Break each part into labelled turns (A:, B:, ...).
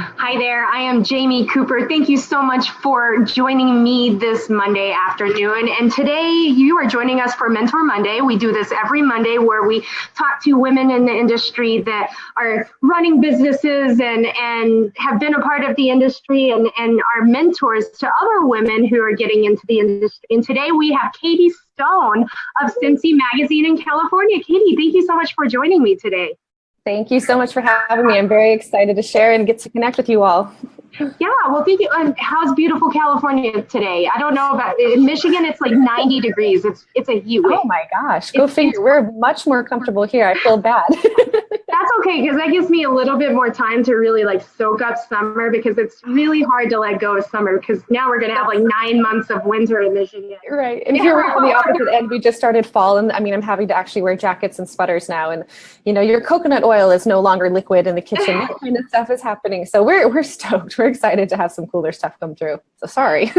A: Hi there, I am Jamie Cooper. Thank you so much for joining me this Monday afternoon. And today you are joining us for Mentor Monday. We do this every Monday where we talk to women in the industry that are running businesses and have been a part of the industry and are mentors to other women who are getting into the industry. And today we have Katie Stone of Sensi magazine in California. Katie, thank you so much for joining me today.
B: Thank you so much for having me. I'm very excited to share and get to connect with you all.
A: Yeah, well, thank you. And how's beautiful California today? I don't know about in Michigan. It's like 90 degrees. It's a heat wave.
B: Oh my gosh, go figure. We're much more comfortable here. I feel bad.
A: That's okay, because that gives me a little bit more time to really like soak up summer, because it's really hard to let go of summer because now we're going to have like 9 months of winter in Michigan.
B: Right. And here we're on the opposite end. We just started fall, and I mean, I'm having to actually wear jackets and sweaters now. And you know, your coconut oil is no longer liquid in the kitchen. That kind of stuff is happening. So we're stoked. We're excited to have some cooler stuff come through. So sorry.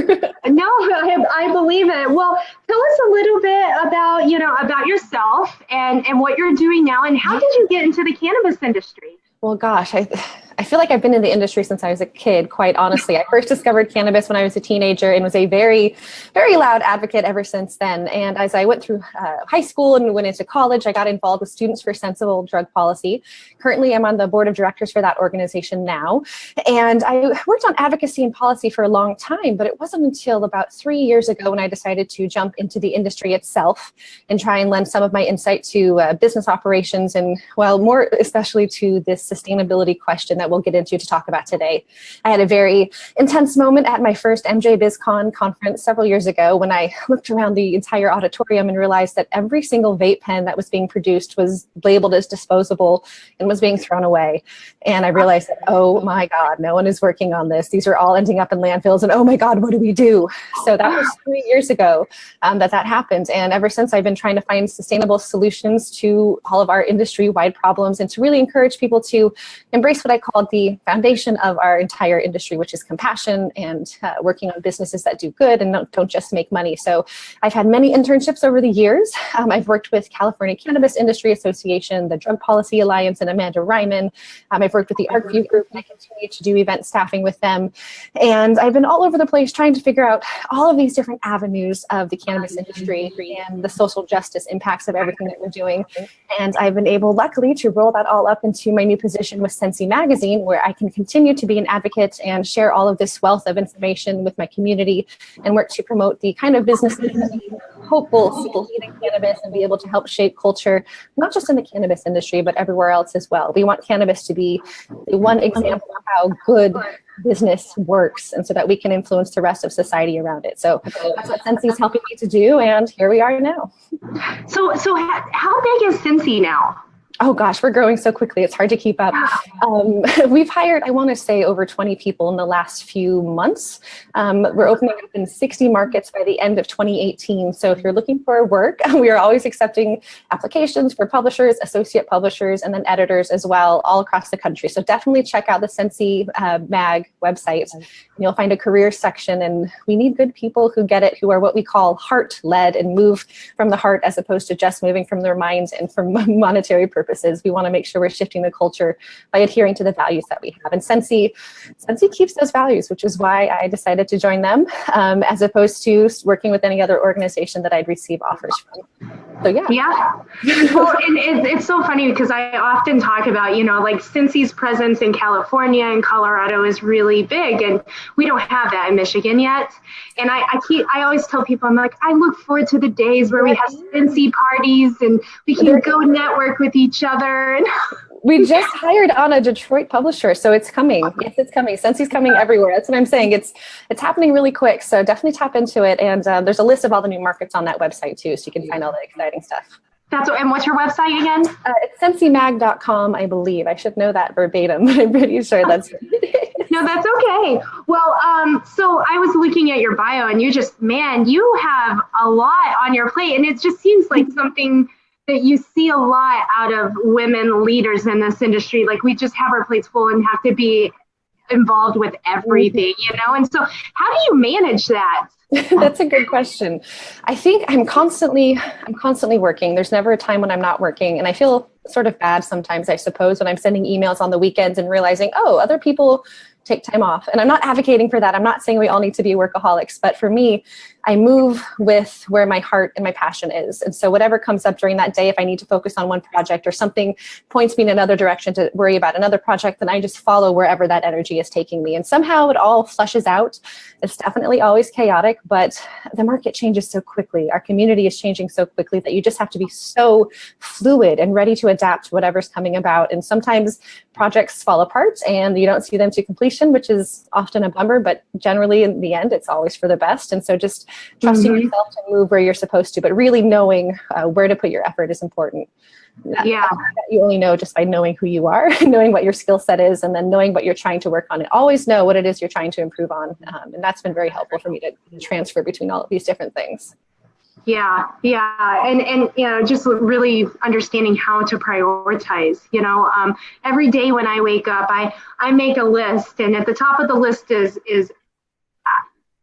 A: No, I believe it. Well, tell us a little bit about yourself and what you're doing now, and how did you get into the cannabis industry?
B: Well, gosh, I feel like I've been in the industry since I was a kid, quite honestly. I first discovered cannabis when I was a teenager and was a very, very loud advocate ever since then. And as I went through high school and went into college, I got involved with Students for Sensible Drug Policy. Currently, I'm on the board of directors for that organization now. And I worked on advocacy and policy for a long time, but it wasn't until about 3 years ago when I decided to jump into the industry itself and try and lend some of my insight to business operations and, well, more especially to this sustainability question that we'll get into to talk about today. I had a very intense moment at my first MJ BizCon conference several years ago when I looked around the entire auditorium and realized that every single vape pen that was being produced was labeled as disposable and was being thrown away. And I realized that, oh my God, no one is working on this. These are all ending up in landfills, and oh my God, what do we do? So that was 3 years ago that happened. And ever since, I've been trying to find sustainable solutions to all of our industry-wide problems and to really encourage people to embrace what I call the foundation of our entire industry, which is compassion and working on businesses that do good and don't just make money. So I've had many internships over the years. I've worked with California Cannabis Industry Association, the Drug Policy Alliance, and Amanda Ryman. I've worked with the ArcView Group, and I continue to do event staffing with them. And I've been all over the place trying to figure out all of these different avenues of the cannabis industry and the social justice impacts of everything that we're doing. And I've been able, luckily, to roll that all up into my new position with Sensi magazine, where I can continue to be an advocate and share all of this wealth of information with my community and work to promote the kind of businesses that we hope will succeed in cannabis and be able to help shape culture, not just in the cannabis industry, but everywhere else as well. We want cannabis to be the one example of how good business works, and so that we can influence the rest of society around it. So that's what Sensi is helping me to do, and here we are now.
A: So how big is Sensi now?
B: Oh gosh, we're growing so quickly. It's hard to keep up. We've hired, I want to say, over 20 people in the last few months. We're opening up in 60 markets by the end of 2018. So if you're looking for work, we are always accepting applications for publishers, associate publishers, and then editors as well, all across the country. So definitely check out the Sensi Mag website. And you'll find a career section, and we need good people who get it, who are what we call heart-led and move from the heart as opposed to just moving from their minds and from monetary purposes. We want to make sure we're shifting the culture by adhering to the values that we have. And Sensi keeps those values, which is why I decided to join them, as opposed to working with any other organization that I'd receive offers from. So yeah.
A: Well, and it's so funny because I often talk about, like Sensi's presence in California and Colorado is really big, and we don't have that in Michigan yet. And I always tell people, I'm like, I look forward to the days where we have Sensi parties and we can go network with each other.
B: We just hired on a Detroit publisher, so it's coming. Yes, it's coming. Sensi's coming everywhere. That's what I'm saying. It's happening really quick, so definitely tap into it. And there's a list of all the new markets on that website too, so you can find all the exciting stuff.
A: And what's your website again?
B: It's sensimag.com, I believe. I should know that verbatim, but I'm pretty sure that's it.
A: No, that's okay. Well, so I was looking at your bio, and you have a lot on your plate, and it just seems like something that you see a lot out of women leaders in this industry. Like, we just have our plates full and have to be involved with everything, And so how do you manage that?
B: That's a good question. I think I'm constantly working. There's never a time when I'm not working. And I feel sort of bad sometimes, I suppose, when I'm sending emails on the weekends and realizing, oh, other people take time off. And I'm not advocating for that. I'm not saying we all need to be workaholics, but for me, I move with where my heart and my passion is. And so whatever comes up during that day, if I need to focus on one project or something points me in another direction to worry about another project, then I just follow wherever that energy is taking me. And somehow it all flushes out. It's definitely always chaotic, but the market changes so quickly. Our community is changing so quickly that you just have to be so fluid and ready to adapt to whatever's coming about. And sometimes projects fall apart and you don't see them to completion, which is often a bummer, but generally in the end, it's always for the best. And so just trusting yourself to move where you're supposed to, but really knowing where to put your effort is important.
A: Yeah.
B: You only know just by knowing who you are, knowing what your skill set is, and then knowing what you're trying to work on. And always know what it is you're trying to improve on. And that's been very helpful for me to transfer between all of these different things.
A: Yeah. And just really understanding how to prioritize, every day when I wake up, I make a list, and at the top of the list is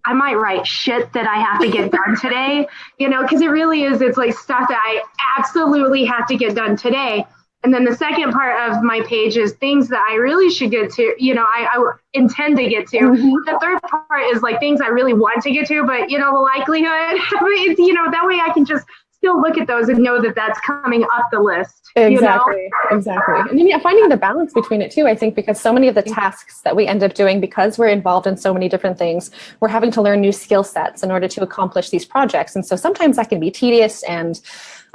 A: I might write shit that I have to get done today, because it really is, it's like stuff that I absolutely have to get done today. And then the second part of my page is things that I really should get to, I intend to get to. The third part is like things I really want to get to, but the likelihood, that way I can just still look at those and know that that's coming up the list.
B: Exactly. And then finding the balance between it too, I think, because so many of the tasks that we end up doing, because we're involved in so many different things, we're having to learn new skill sets in order to accomplish these projects. And so sometimes that can be tedious and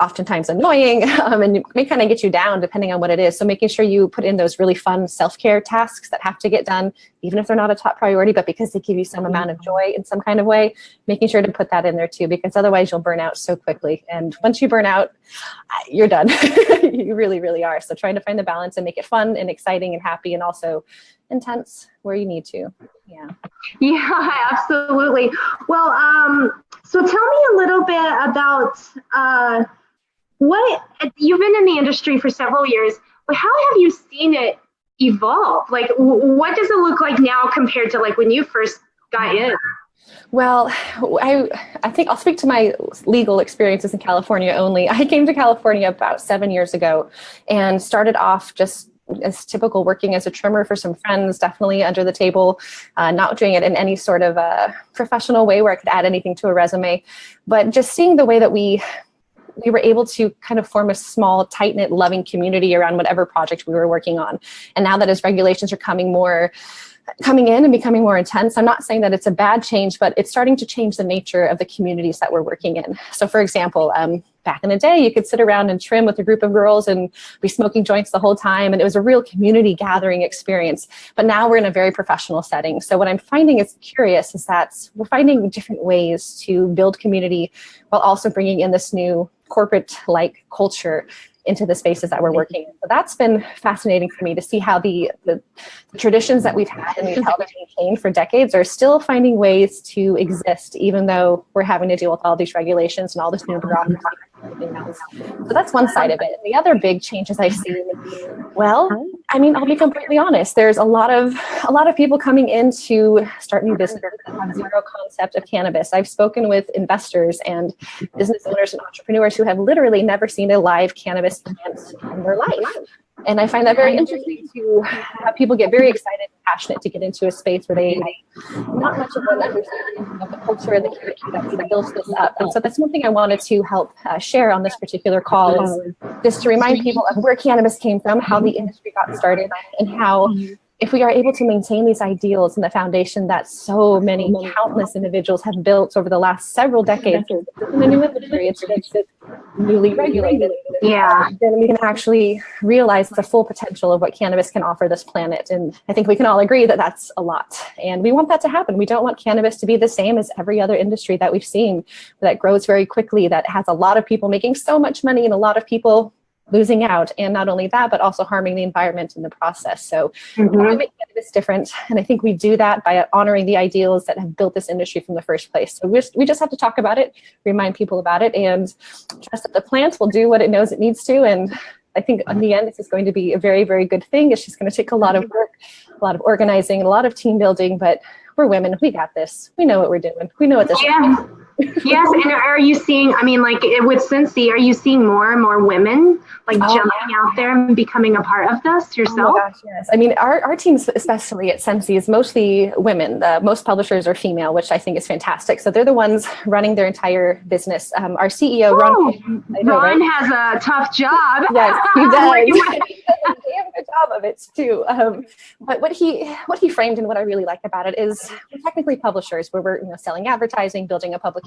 B: oftentimes annoying, and it may kind of get you down depending on what it is. So making sure you put in those really fun self-care tasks that have to get done, even if they're not a top priority, but because they give you some amount of joy in some kind of way, making sure to put that in there too, because otherwise you'll burn out so quickly. And once you burn out, you're done. You really, really are. So trying to find the balance and make it fun and exciting and happy and also intense where you need to.
A: Yeah, absolutely. Well, so tell me a little bit about what you've been in the industry for several years, but how have you seen it evolve? Like, what does it look like now compared to like when you first got in?
B: Well, I think I'll speak to my legal experiences in California only. I came to California about 7 years ago and started off just as typical, working as a trimmer for some friends, definitely under the table, not doing it in any sort of a professional way where I could add anything to a resume, but just seeing the way that we were able to kind of form a small, tight-knit, loving community around whatever project we were working on. And now that as regulations are coming in and becoming more intense, I'm not saying that it's a bad change, but it's starting to change the nature of the communities that we're working in. So for example, back in the day, you could sit around and trim with a group of girls and be smoking joints the whole time. And it was a real community gathering experience. But now we're in a very professional setting. So what I'm finding is curious is that we're finding different ways to build community while also bringing in this new corporate-like culture into the spaces that we're working in. So that's been fascinating for me to see how the traditions that we've had and we've held and maintained for decades are still finding ways to exist, even though we're having to deal with all these regulations and all this new bureaucracy. So that's one side of it. And the other big changes I've seen, well, I mean, I'll be completely honest. There's a lot of people coming in to start new businesses that have zero concept of cannabis. I've spoken with investors and business owners and entrepreneurs who have literally never seen a live cannabis plant in their life. And I find that very interesting to have people get very excited and passionate to get into a space where they not much of an understanding of the culture and the community that builds this up. And so that's one thing I wanted to help share on this particular call, is just to remind people of where cannabis came from, how the industry got started, and how if we are able to maintain these ideals and the foundation that so many countless individuals have built over the last several decades in the new industry, it's newly regulated.
A: Yeah.
B: Then we can actually realize the full potential of what cannabis can offer this planet. And I think we can all agree that that's a lot. And we want that to happen. We don't want cannabis to be the same as every other industry that we've seen that grows very quickly, that has a lot of people making so much money and a lot of people losing out. And not only that, but also harming the environment in the process. So we want to make cannabis different. And I think we do that by honoring the ideals that have built this industry from the first place. So we just have to talk about it, remind people about it, and trust that the plant will do what it knows it needs to. And I think in the end, this is going to be a very, very good thing. It's just going to take a lot of work, a lot of organizing, and a lot of team building, but we're women. We got this. We know what we're doing. We know what this is.
A: Yes, and are you seeing, I mean, like with Sensi, are you seeing more and more women like jumping out there and becoming a part of this yourself?
B: Oh my gosh, yes. I mean, our teams, especially at Sensi, is mostly women. The most publishers are female, which I think is fantastic. So they're the ones running their entire business. Our CEO,
A: Ron has a tough job.
B: Yes, he does. He does a damn good job of it too. But what he framed and what I really like about it is we're technically publishers, where we're selling advertising, building a publication.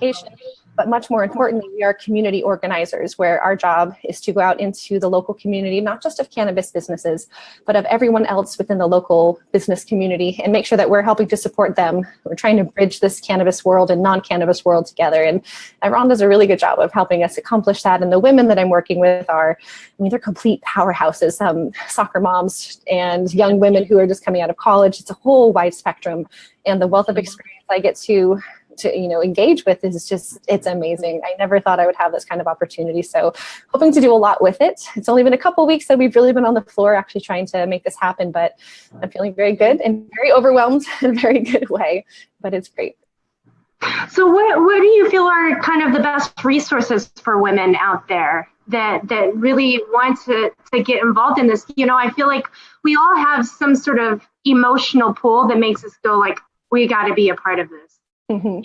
B: But much more importantly, we are community organizers, where our job is to go out into the local community, not just of cannabis businesses, but of everyone else within the local business community, and make sure that we're helping to support them. We're trying to bridge this cannabis world and non-cannabis world together. And Ron does a really good job of helping us accomplish that. And the women that I'm working with are, I mean, they're complete powerhouses, soccer moms and young women who are just coming out of college. It's a whole wide spectrum. And the wealth of experience I get to engage with is just, it's amazing. I never thought I would have this kind of opportunity. So hoping to do a lot with it. It's only been a couple of weeks that we've really been on the floor actually trying to make this happen, but I'm feeling very good and very overwhelmed in a very good way, but it's great.
A: So what do you feel are kind of the best resources for women out there that really want to get involved in this? I feel like we all have some sort of emotional pull that makes us go like, we got to be a part of this. Mm-hmm.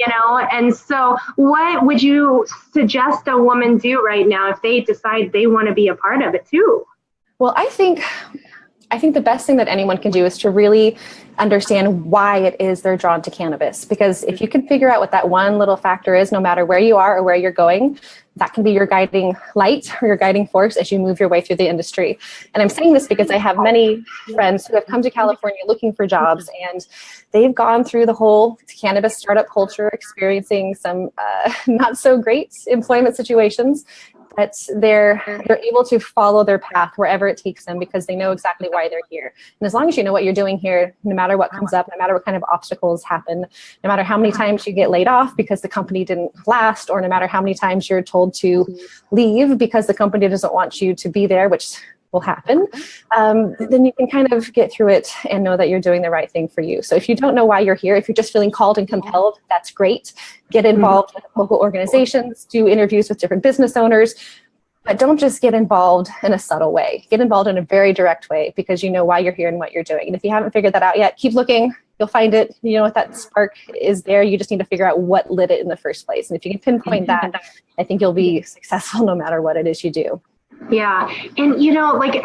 A: And so what would you suggest a woman do right now if they decide they want to be a part of it too?
B: Well, I think the best thing that anyone can do is to really understand why it is they're drawn to cannabis. Because if you can figure out what that one little factor is, no matter where you are or where you're going, that can be your guiding light or your guiding force as you move your way through the industry. And I'm saying this because I have many friends who have come to California looking for jobs, and they've gone through the whole cannabis startup culture, experiencing some not so great employment situations. But they're able to follow their path wherever it takes them because they know exactly why they're here. And as long as you know what you're doing here, no matter what comes up, no matter what kind of obstacles happen, no matter how many times you get laid off because the company didn't last, or no matter how many times you're told to leave because the company doesn't want you to be there, which will happen, then you can kind of get through it and know that you're doing the right thing for you. So if you don't know why you're here, if you're just feeling called and compelled, that's great. Get involved with local organizations, do interviews with different business owners, but don't just get involved in a subtle way. Get involved in a very direct way because you know why you're here and what you're doing. And if you haven't figured that out yet, keep looking. You'll find it. You know, if that spark is there, you just need to figure out what lit it in the first place. And if you can pinpoint that, I think you'll be successful no matter what it is you do.
A: Yeah. And, like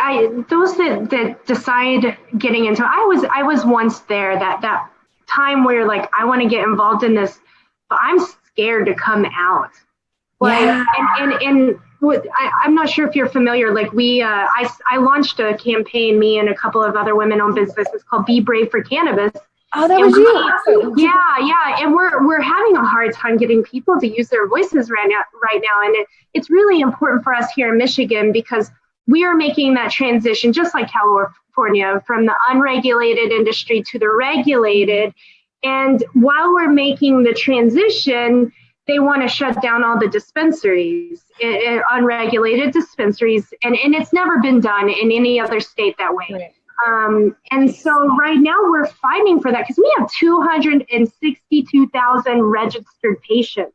A: those that decide getting into, I was once there, that time where like, I want to get involved in this, but I'm scared to come out. Like, yeah. And I'm not sure if you're familiar, like I launched a campaign, me and a couple of other women-owned businesses called Be Brave for Cannabis.
B: Oh, that was you.
A: Yeah. And we're having a hard time getting people to use their voices right now. And it's really important for us here in Michigan because we are making that transition, just like California, from the unregulated industry to the regulated. And while we're making the transition, they want to shut down all the dispensaries, unregulated dispensaries. And it's never been done in any other state that way. Right. And so right now we're fighting for that because we have 262,000 registered patients.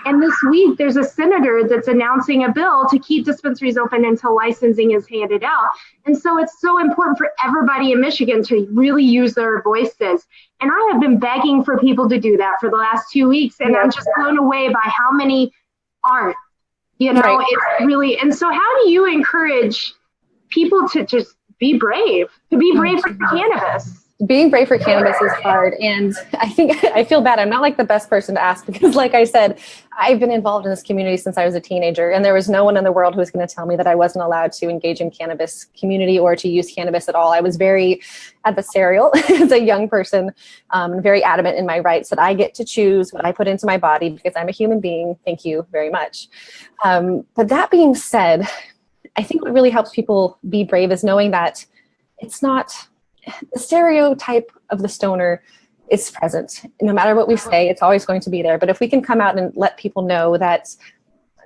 A: And this week there's a senator that's announcing a bill to keep dispensaries open until licensing is handed out. And so it's so important for everybody in Michigan to really use their voices. And I have been begging for people to do that for the last 2 weeks. And I'm just blown away by how many aren't, Right. It's really, and so how do you encourage people to just be brave for cannabis?
B: Being brave for cannabis is hard. And I feel bad. I'm not like the best person to ask because like I said, I've been involved in this community since I was a teenager, and there was no one in the world who was going to tell me that I wasn't allowed to engage in cannabis community or to use cannabis at all. I was very adversarial as a young person, very adamant in my rights that I get to choose what I put into my body because I'm a human being. Thank you very much. But that being said, I think what really helps people be brave is knowing that it's not the stereotype of the stoner is present. No matter what we say, it's always going to be there. But if we can come out and let people know that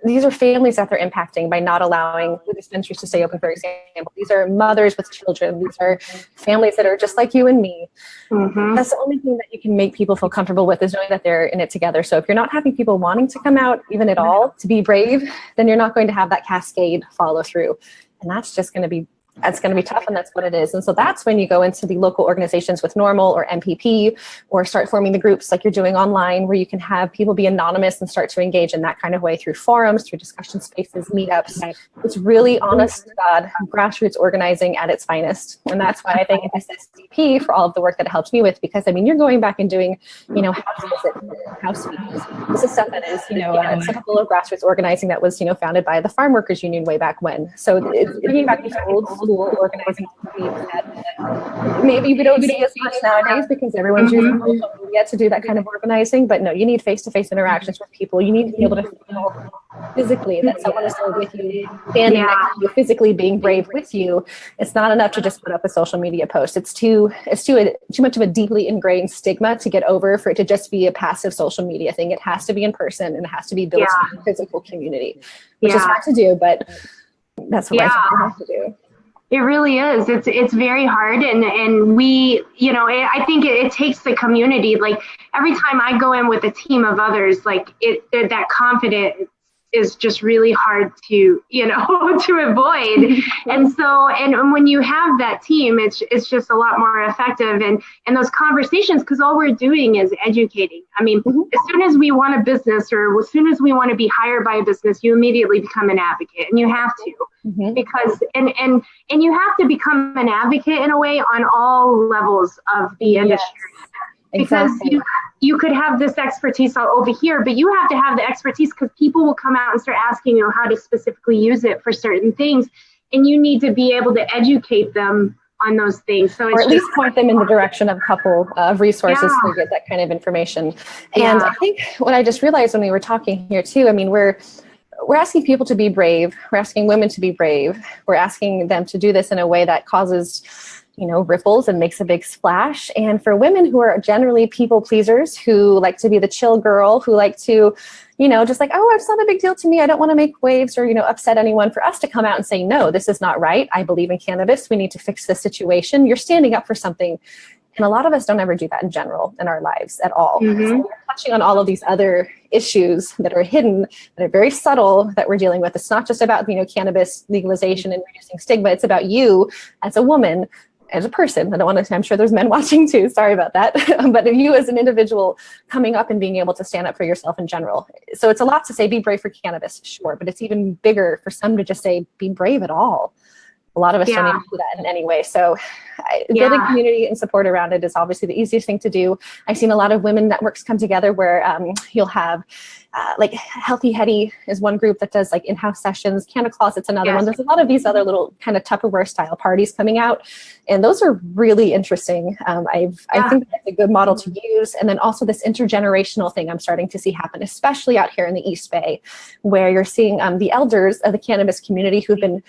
B: these are families that they're impacting by not allowing the dispensaries to stay open, for example. These are mothers with children. These are families that are just like you and me. That's the only thing that you can make people feel comfortable with, is knowing that they're in it together. So if you're not having people wanting to come out, even at all, to be brave, then you're not going to have that cascade follow through. And that's just going to be tough, and that's what it is. And so that's when you go into the local organizations with Normal or MPP, or start forming the groups like you're doing online, where you can have people be anonymous and start to engage in that kind of way through forums, through discussion spaces, meetups. It's really, honest to God, grassroots organizing at its finest. And that's why I thank SSDP for all of the work that it helps me with, because I mean, you're going back and doing, house meetings. This is stuff that is, typical of grassroots organizing that was, founded by the Farm Workers Union way back when. So it's bringing back these old school organizing techniques that maybe we don't see as much nowadays, because everyone's using social media to do that kind of organizing. But no, you need face-to-face interactions with people. You need to be able to feel physically that someone is there with you, standing next to you, physically being brave with you. It's not enough to just put up a social media post. It's too much of a deeply ingrained stigma to get over for it to just be a passive social media thing. It has to be in person, and it has to be built in a physical community, which is hard to do, but that's what I think we have to do.
A: It really is. It's very hard. And we, I think it takes the community. Like every time I go in with a team of others, like that confidence is just really hard to, to avoid. And when you have that team, it's just a lot more effective. And those conversations, because all we're doing is educating. I mean, as soon as we want a business, or as soon as we want to be hired by a business, you immediately become an advocate, and you have to, because, and you have to become an advocate in a way on all levels of the industry. Because you could have this expertise over here, but you have to have the expertise, because people will come out and start asking you how to specifically use it for certain things. And you need to be able to educate them on those things. So
B: or at least point them in the direction of a couple of resources to get that kind of information. And I think what I just realized when we were talking here too, I mean, we're asking people to be brave. We're asking women to be brave. We're asking them to do this in a way that causes ripples and makes a big splash. And for women who are generally people pleasers, who like to be the chill girl, who like to, just like, oh, it's not a big deal to me, I don't want to make waves or, upset anyone, for us to come out and say, no, this is not right. I believe in cannabis. We need to fix this situation. You're standing up for something. And a lot of us don't ever do that in general in our lives at all. So we're touching on all of these other issues that are hidden, that are very subtle, that we're dealing with. It's not just about, cannabis legalization and reducing stigma. It's about you as a woman, as a person. I don't want to, I'm sure there's men watching too. Sorry about that. But you as an individual coming up and being able to stand up for yourself in general. So it's a lot to say, be brave for cannabis, sure. But it's even bigger for some to just say, be brave at all. A lot of us don't even do that in any way. So building community and support around it is obviously the easiest thing to do. I've seen a lot of women networks come together where you'll have like Healthy Hetty is one group that does like in-house sessions. Canna Closet's another one. There's a lot of these other little kind of Tupperware style parties coming out. And those are really interesting. I think that's a good model to use. And then also this intergenerational thing I'm starting to see happen, especially out here in the East Bay, where you're seeing the elders of the cannabis community who've been,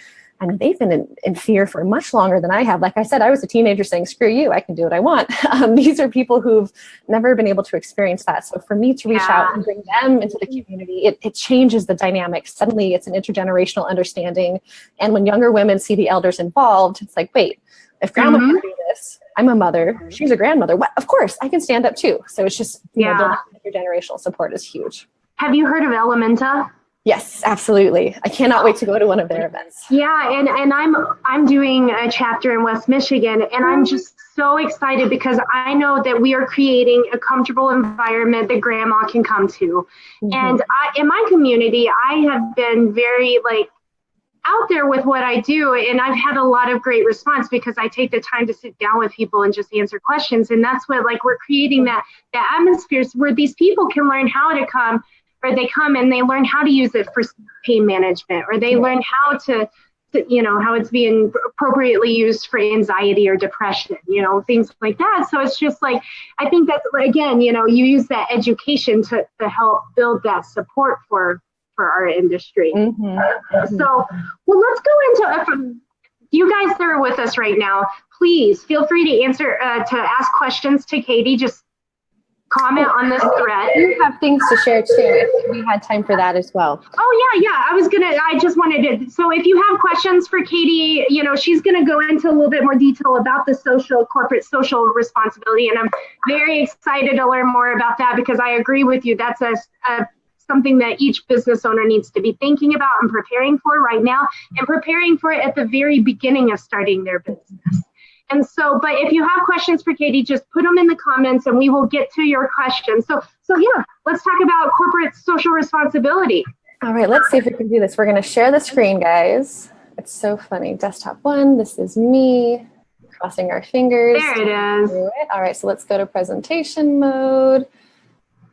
B: they've been in fear for much longer than I have. Like I said, I was a teenager saying, screw you, I can do what I want. These are people who've never been able to experience that. So for me to reach out and bring them into the community, it changes the dynamic. Suddenly it's an intergenerational understanding. And when younger women see the elders involved, it's like, wait, if grandma can do this, I'm a mother, she's a grandmother. What? Of course, I can stand up too. So it's just, building intergenerational support is huge.
A: Have you heard of Elementa?
B: Yes, absolutely. I cannot wait to go to one of their events.
A: Yeah, and I'm doing a chapter in West Michigan, and I'm just so excited because I know that we are creating a comfortable environment that grandma can come to. And in my community, I have been very out there with what I do, and I've had a lot of great response because I take the time to sit down with people and just answer questions. And that's what we're creating that atmosphere where these people can learn how to come. Or they come and they learn how to use it for pain management, or they learn how to how it's being appropriately used for anxiety or depression, things like that. So it's just I think that, again, you use that education to help build that support for our industry. So, well, let's go into, you guys that are with us right now, please feel free to answer, to ask questions to Katie. Just comment on this thread.
B: You have things to share too, if we had time for that as well.
A: Oh yeah. I just wanted to, so if you have questions for Katie, she's gonna go into a little bit more detail about the corporate social responsibility. And I'm very excited to learn more about that, because I agree with you. That's something that each business owner needs to be thinking about and preparing for right now, and preparing for it at the very beginning of starting their business. And so, but if you have questions for Katie, just put them in the comments and we will get to your questions. So yeah, let's talk about corporate social responsibility.
B: All right, let's see if we can do this. We're going to share the screen, guys. It's so funny. Desktop 1, this is me, crossing our fingers.
A: There it is.
B: All right, so let's go to presentation mode.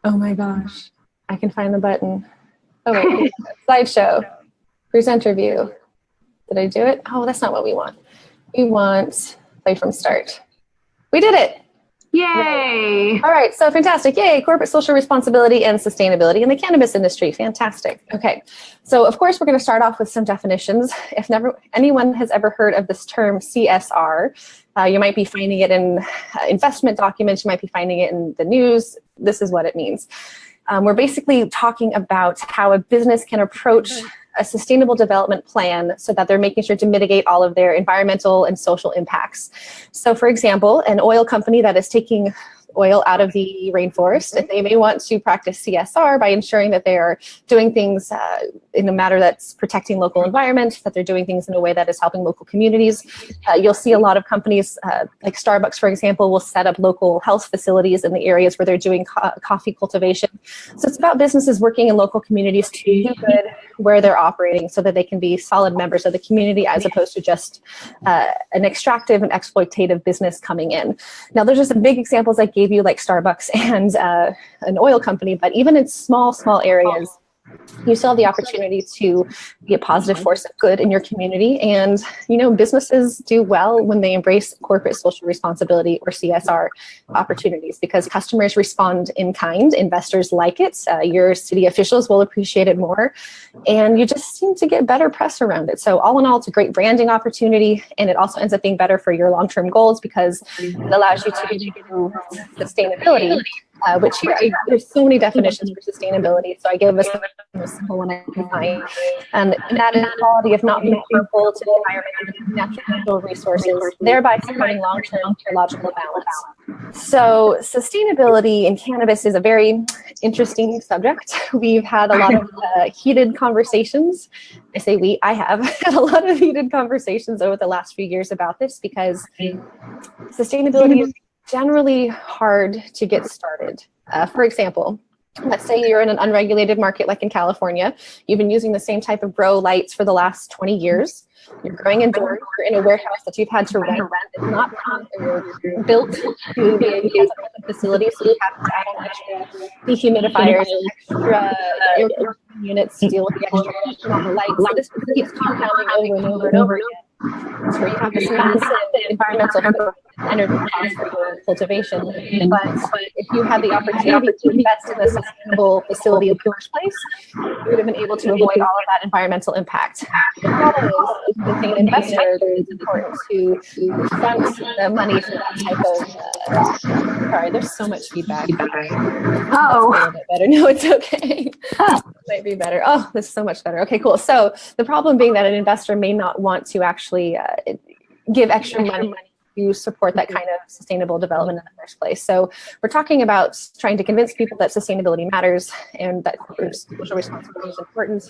B: Oh my gosh, I can find the button. Oh wait, slideshow, presenter view. Did I do it? Oh, that's not what we want. We want play from start. We did it.
A: Yay.
B: All right, so fantastic. Yay, corporate social responsibility and sustainability in the cannabis industry. Fantastic. Okay, so of course we're going to start off with some definitions. If anyone has ever heard of this term CSR, you might be finding it in investment documents, you might be finding it in the news. This is what it means. We're basically talking about how a business can approach a sustainable development plan so that they're making sure to mitigate all of their environmental and social impacts. So for example, an oil company that is taking oil out of the rainforest, they may want to practice CSR by ensuring that they are doing things in a manner that's protecting local environment, that they're doing things in a way that is helping local communities. You'll see a lot of companies like Starbucks, for example, will set up local health facilities in the areas where they're doing coffee cultivation. So it's about businesses working in local communities to do good where they're operating so that they can be solid members of the community, as opposed to just an extractive and exploitative business coming in. Now, there's just some big examples I gave you, like Starbucks and an oil company, but even in small areas, you still have the opportunity to be a positive force of good in your community. And, businesses do well when they embrace corporate social responsibility or CSR opportunities, because customers respond in kind, investors like it, your city officials will appreciate it more, and you just seem to get better press around it. So all in all, it's a great branding opportunity, and it also ends up being better for your long-term goals because it allows you to do sustainability. Which here, there's so many definitions for sustainability, so I gave us the most simple one I can find. And that is the quality of not being harmful to the environment and natural resources, thereby supporting long-term ecological balance. So sustainability in cannabis is a very interesting subject. We've had a lot of heated conversations. I say we, I have had a lot of heated conversations over the last few years about this, because sustainability is generally hard to get started. For example, let's say you're in an unregulated market like in California. You've been using the same type of grow lights for the last 20 years. You're growing indoors. You're in a warehouse that you've had to rent. It's not built to be a facility, so you have to add on extra dehumidifiers, extra air conditioning units to deal with the extra heat on the lights. So this keeps compounding over and over and over again. So you have this massive environmental energy cost for your cultivation. But if you had the opportunity to invest in a sustainable facility in the first place, you would have been able to avoid all of that environmental impact. The problem is, if being an investor, it's important to front the money for that type of. Sorry, there's so much feedback.
A: Oh,
B: a little bit better. No, it's okay. Might be better. Oh, this is so much better. Okay, cool. So the problem being that an investor may not want to actually give extra money to support that kind of sustainable development in the first place. So we're talking about trying to convince people that sustainability matters and that corporate social responsibility is important.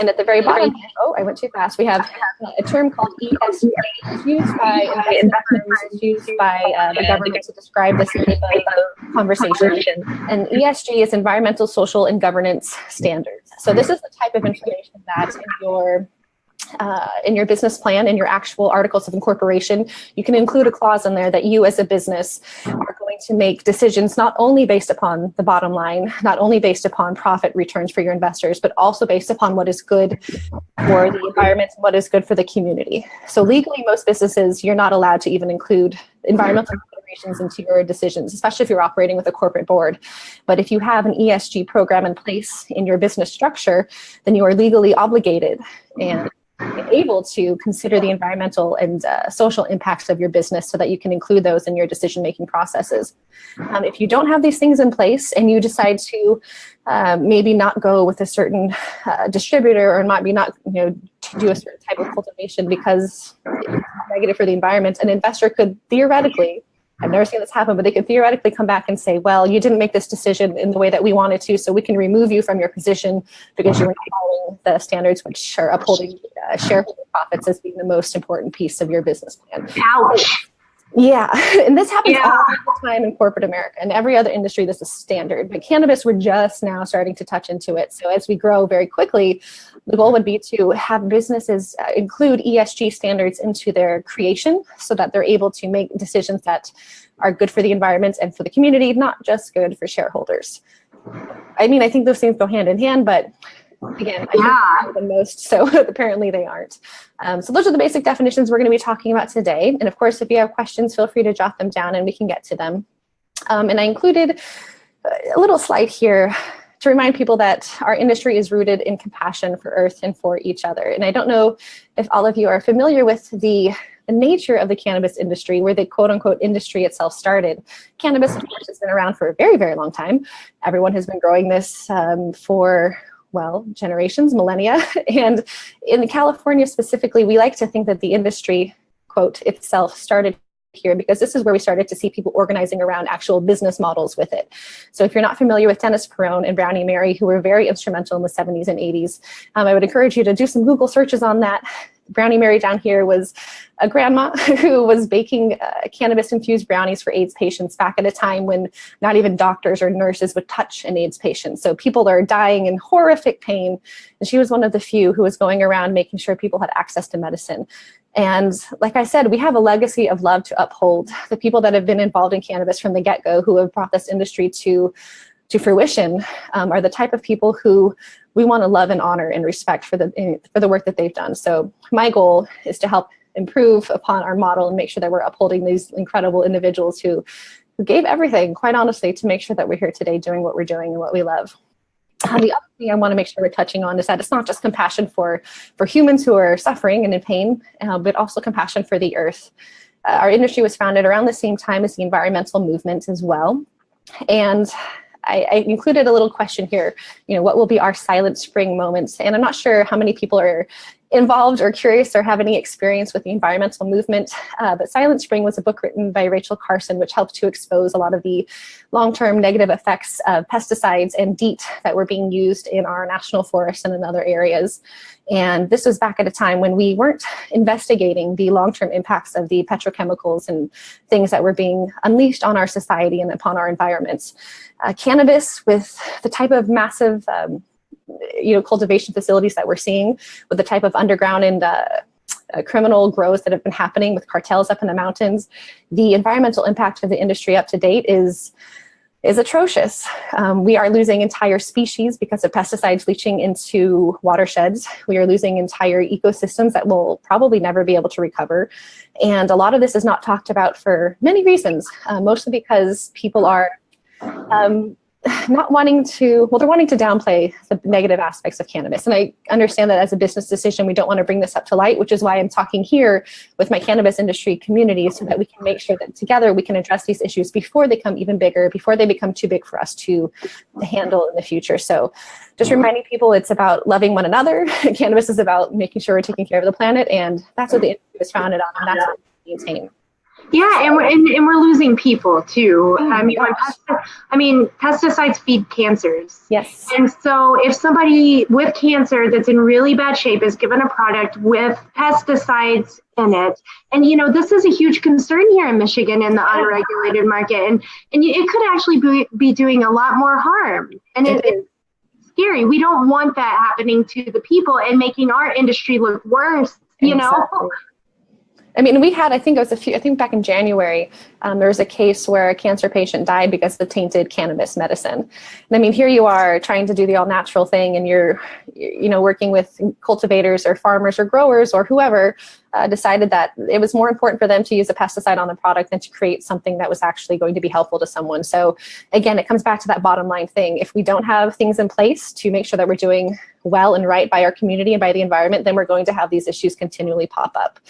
B: And at the very bottom, oh, I went too fast. We have a term called ESG. It's used by investment firms, it's used by the government to describe this type of conversation. And ESG is environmental, social, and governance standards. So this is the type of information that in your business plan, in your actual articles of incorporation, you can include a clause in there that you as a business are going to make decisions not only based upon the bottom line, not only based upon profit returns for your investors, but also based upon what is good for the environment, what is good for the community. So legally, most businesses, you're not allowed to even include environmental considerations into your decisions, especially if you're operating with a corporate board. But if you have an ESG program in place in your business structure, then you are legally obligated. And able to consider the environmental and social impacts of your business so that you can include those in your decision-making processes. If you don't have these things in place and you decide to maybe not go with a certain distributor, or maybe not, to do a certain type of cultivation because it's negative for the environment, an investor could theoretically, I've never seen this happen, but they could theoretically come back and say, well, you didn't make this decision in the way that we wanted to, so we can remove you from your position because you're not following the standards, which are upholding shareholder profits as being the most important piece of your business plan.
A: Ouch.
B: Yeah, and this happens all the time in corporate America. And every other industry, this is standard. But cannabis, we're just now starting to touch into it. So as we grow very quickly, the goal would be to have businesses include ESG standards into their creation so that they're able to make decisions that are good for the environment and for the community, not just good for shareholders. I mean, I think those things go hand in hand, but again, I think the most, so apparently they aren't. So those are the basic definitions we're going to be talking about today. And of course, if you have questions, feel free to jot them down and we can get to them. And I included a little slide here to remind people that our industry is rooted in compassion for Earth and for each other. And I don't know if all of you are familiar with the nature of the cannabis industry, where the quote unquote industry itself started. Cannabis, of course, has been around for a very, very long time. Everyone has been growing this for generations, millennia. And in California specifically, we like to think that the industry, quote, itself started here because this is where we started to see people organizing around actual business models with it. So if you're not familiar with Dennis Perone and Brownie Mary, who were very instrumental in the 70s and 80s, I would encourage you to do some Google searches on that. Brownie Mary down here was a grandma who was baking cannabis-infused brownies for AIDS patients back at a time when not even doctors or nurses would touch an AIDS patient. So people are dying in horrific pain. And she was one of the few who was going around making sure people had access to medicine. And like I said, we have a legacy of love to uphold. The people that have been involved in cannabis from the get-go, who have brought this industry to fruition, are the type of people who we want to love and honor and respect for the work that they've done. So my goal is to help improve upon our model and make sure that we're upholding these incredible individuals who gave everything, quite honestly, to make sure that we're here today doing what we're doing and what we love. The other thing I want to make sure we're touching on is that it's not just compassion for humans who are suffering and in pain, but also compassion for the earth. Our industry was founded around the same time as the environmental movement as well. And I included a little question here, what will be our silent spring moments? And I'm not sure how many people are involved or curious or have any experience with the environmental movement, but Silent Spring was a book written by Rachel Carson, which helped to expose a lot of the long-term negative effects of pesticides and DEET that were being used in our national forests and in other areas. And this was back at a time when we weren't investigating the long-term impacts of the petrochemicals and things that were being unleashed on our society and upon our environments. Cannabis, with the type of massive cultivation facilities that we're seeing, with the type of underground and criminal growth that have been happening with cartels up in the mountains, the environmental impact of the industry up to date is atrocious. We are losing entire species because of pesticides leaching into watersheds. We are losing entire ecosystems that will probably never be able to recover. And a lot of this is not talked about for many reasons, mostly because people are not wanting to, they're wanting to downplay the negative aspects of cannabis. And I understand that as a business decision, we don't want to bring this up to light, which is why I'm talking here with my cannabis industry community so that we can make sure that together we can address these issues before they become even bigger, before they become too big for us to handle in the future. So just reminding people it's about loving one another. Cannabis is about making sure we're taking care of the planet. And that's what the industry was founded on. And that's what we maintain.
A: Yeah, and we're losing people too. Pesticides feed cancers.
B: Yes.
A: And so if somebody with cancer that's in really bad shape is given a product with pesticides in it, and this is a huge concern here in Michigan in the unregulated market, and it could actually be doing a lot more harm. And it's scary. We don't want that happening to the people and making our industry look worse.
B: Exactly. I mean, we had, I think back in January, there was a case where a cancer patient died because of the tainted cannabis medicine. And I mean, here you are trying to do the all natural thing and you're working with cultivators or farmers or growers or whoever decided that it was more important for them to use a pesticide on the product than to create something that was actually going to be helpful to someone. So again, it comes back to that bottom line thing. If we don't have things in place to make sure that we're doing well and right by our community and by the environment, then we're going to have these issues continually pop up.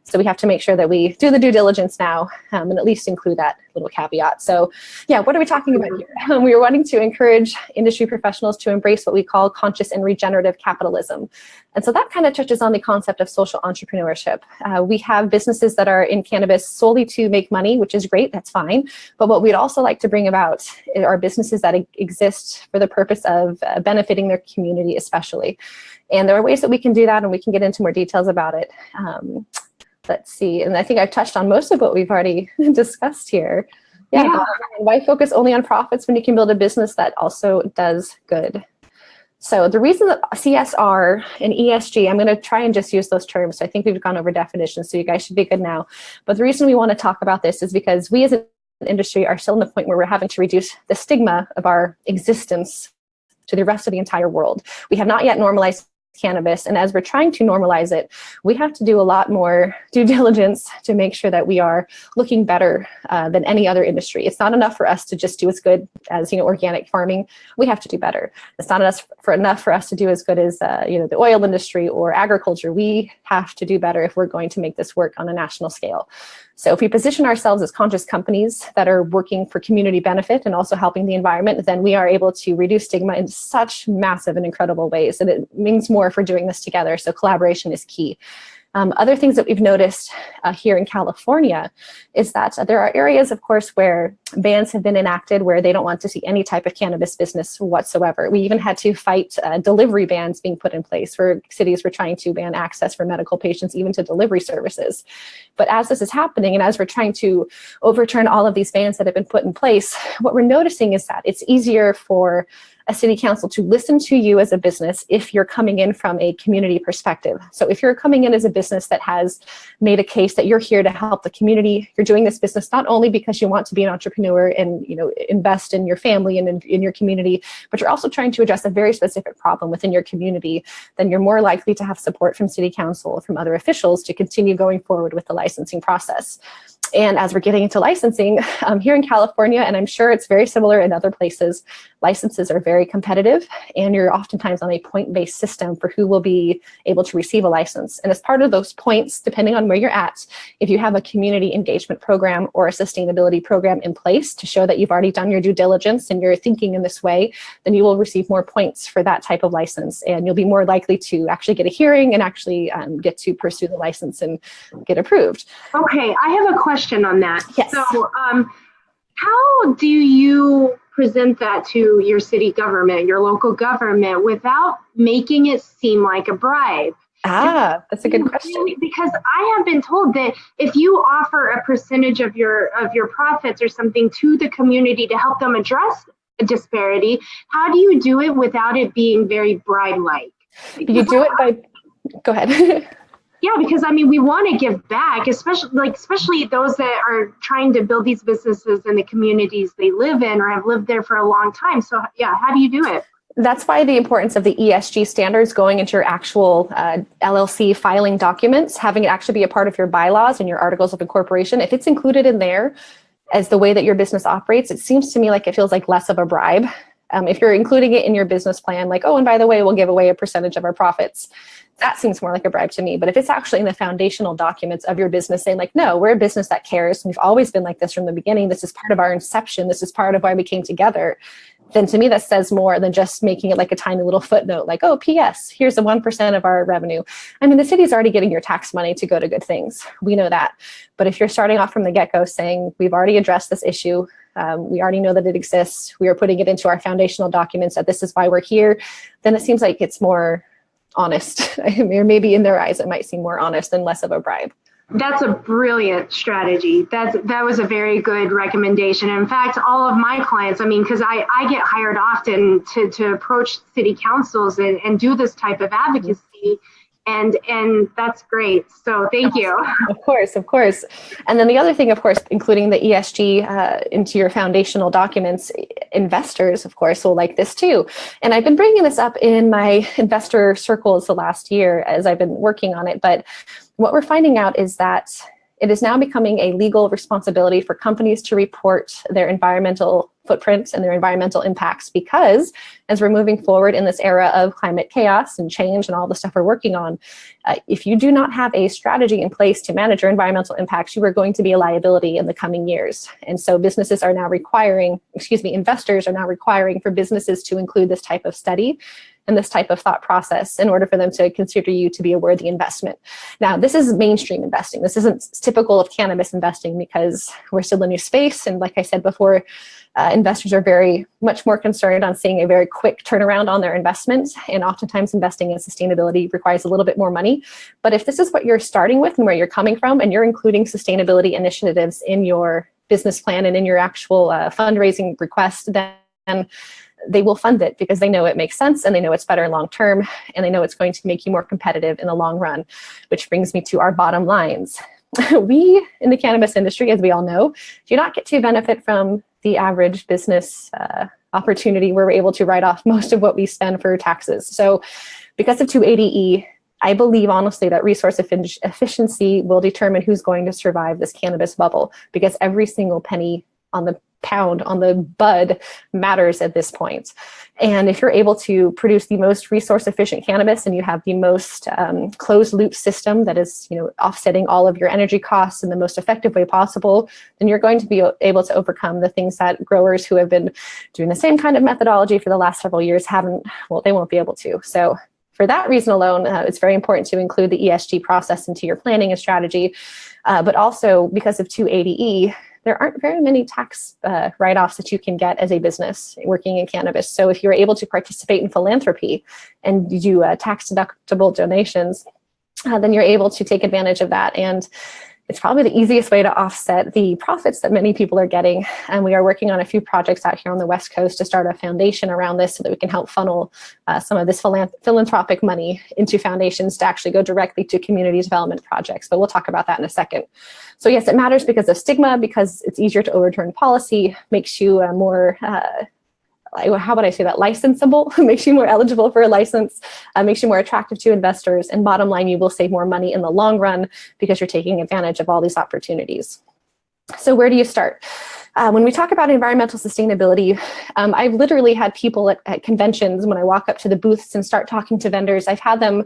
B: So we have to make sure that we do the due diligence now and at least include that little caveat. So yeah, what are we talking about here? We are wanting to encourage industry professionals to embrace what we call conscious and regenerative capitalism. And so that kind of touches on the concept of social entrepreneurship. We have businesses that are in cannabis solely to make money, which is great, that's fine. But what we'd also like to bring about are businesses that exist for the purpose of benefiting their community especially. And there are ways that we can do that, and we can get into more details about it. Let's see, and I think I've touched on most of what we've already discussed here. Yeah. Why focus only on profits when you can build a business that also does good? So the reason that CSR and ESG, I'm going to try and just use those terms. So I think we've gone over definitions, so you guys should be good now. But the reason we want to talk about this is because we as an industry are still in the point where we're having to reduce the stigma of our existence to the rest of the entire world. We have not yet normalized cannabis, and as we're trying to normalize it, we have to do a lot more due diligence to make sure that we are looking better than any other industry. It's not enough for us to just do as good as organic farming. We have to do better. It's not enough for us to do as good as the oil industry or agriculture. We have to do better if we're going to make this work on a national scale. So if we position ourselves as conscious companies that are working for community benefit and also helping the environment, then we are able to reduce stigma in such massive and incredible ways. And it means more if we're doing this together. So collaboration is key. Other things that we've noticed here in California is that there are areas, of course, where bans have been enacted where they don't want to see any type of cannabis business whatsoever. We even had to fight delivery bans being put in place where cities were trying to ban access for medical patients, even to delivery services. But as this is happening and as we're trying to overturn all of these bans that have been put in place, what we're noticing is that it's easier for a city council to listen to you as a business if you're coming in from a community perspective. So if you're coming in as a business that has made a case that you're here to help the community, you're doing this business not only because you want to be an entrepreneur and invest in your family and in your community, but you're also trying to address a very specific problem within your community, then you're more likely to have support from city council or from other officials to continue going forward with the licensing process. And as we're getting into licensing here in California, and I'm sure it's very similar in other places, licenses are very competitive, and you're oftentimes on a point-based system for who will be able to receive a license. And as part of those points, depending on where you're at, if you have a community engagement program or a sustainability program in place to show that you've already done your due diligence and you're thinking in this way, then you will receive more points for that type of license, and you'll be more likely to actually get a hearing and actually get to pursue the license and get approved.
A: Okay, I have a question on that.
B: Yes.
A: So how do you present that to your city government, your local government, without making it seem like a bribe?
B: That's a good question.
A: Really, because I have been told that if you offer a percentage of your profits or something to the community to help them address a disparity, how do you do it without it being very bribe-like?
B: You do it by, go ahead.
A: Yeah, because we want to give back, especially those that are trying to build these businesses in the communities they live in or have lived there for a long time. So yeah, how do you do it?
B: That's why the importance of the ESG standards going into your actual LLC filing documents, having it actually be a part of your bylaws and your articles of incorporation. If it's included in there as the way that your business operates, it seems to me like it feels like less of a bribe. If you're including it in your business plan, like, oh, and by the way, we'll give away a percentage of our profits, that seems more like a bribe to me. But if it's actually in the foundational documents of your business saying like, no, we're a business that cares, we've always been like this from the beginning, this is part of our inception, this is part of why we came together, then to me that says more than just making it like a tiny little footnote, like, oh, P.S., here's the 1% of our revenue. The city's already getting your tax money to go to good things. We know that. But if you're starting off from the get-go saying, we've already addressed this issue, we already know that it exists, we are putting it into our foundational documents that this is why we're here, then it seems like it's more honest. Or maybe in their eyes, it might seem more honest and less of a bribe.
A: That's a brilliant strategy. That was a very good recommendation. In fact, all of my clients, because I get hired often to approach city councils and do this type of advocacy. and that's great. So thank you.
B: Of course, of course. And then the other thing, of course, including the ESG into your foundational documents, investors, of course, will like this too. And I've been bringing this up in my investor circles the last year as I've been working on it. But what we're finding out is that it is now becoming a legal responsibility for companies to report their environmental footprints and their environmental impacts, because as we're moving forward in this era of climate chaos and change and all the stuff we're working on, if you do not have a strategy in place to manage your environmental impacts, you are going to be a liability in the coming years. And so investors are now requiring for businesses to include this type of study and this type of thought process in order for them to consider you to be a worthy investment. Now, this is mainstream investing. This isn't typical of cannabis investing because we're still a new space. And like I said before, investors are very much more concerned on seeing a very quick turnaround on their investments. And oftentimes investing in sustainability requires a little bit more money. But if this is what you're starting with and where you're coming from, and you're including sustainability initiatives in your business plan and in your actual fundraising request, then they will fund it because they know it makes sense and they know it's better long term and they know it's going to make you more competitive in the long run, which brings me to our bottom lines. We in the cannabis industry, as we all know, do not get to benefit from the average business opportunity where we're able to write off most of what we spend for taxes. So because of 280E, I believe honestly that resource efficiency will determine who's going to survive this cannabis bubble, because every single penny on the pound on the bud matters at this point. And if you're able to produce the most resource efficient cannabis and you have the most closed loop system that is, offsetting all of your energy costs in the most effective way possible, then you're going to be able to overcome the things that growers who have been doing the same kind of methodology for the last several years they won't be able to. So for that reason alone, it's very important to include the ESG process into your planning and strategy. But also because of 280E, there aren't very many tax write-offs that you can get as a business working in cannabis. So if you're able to participate in philanthropy and you do tax-deductible donations, then you're able to take advantage of that. And it's probably the easiest way to offset the profits that many people are getting. And we are working on a few projects out here on the West Coast to start a foundation around this so that we can help funnel some of this philanthropic money into foundations to actually go directly to community development projects. But we'll talk about that in a second. So yes, it matters because of stigma, because it's easier to overturn policy, makes you more how would I say that, licensable, makes you more eligible for a license, makes you more attractive to investors, and bottom line, you will save more money in the long run because you're taking advantage of all these opportunities. So where do you start? When we talk about environmental sustainability, I've literally had people at conventions, when I walk up to the booths and start talking to vendors, I've had them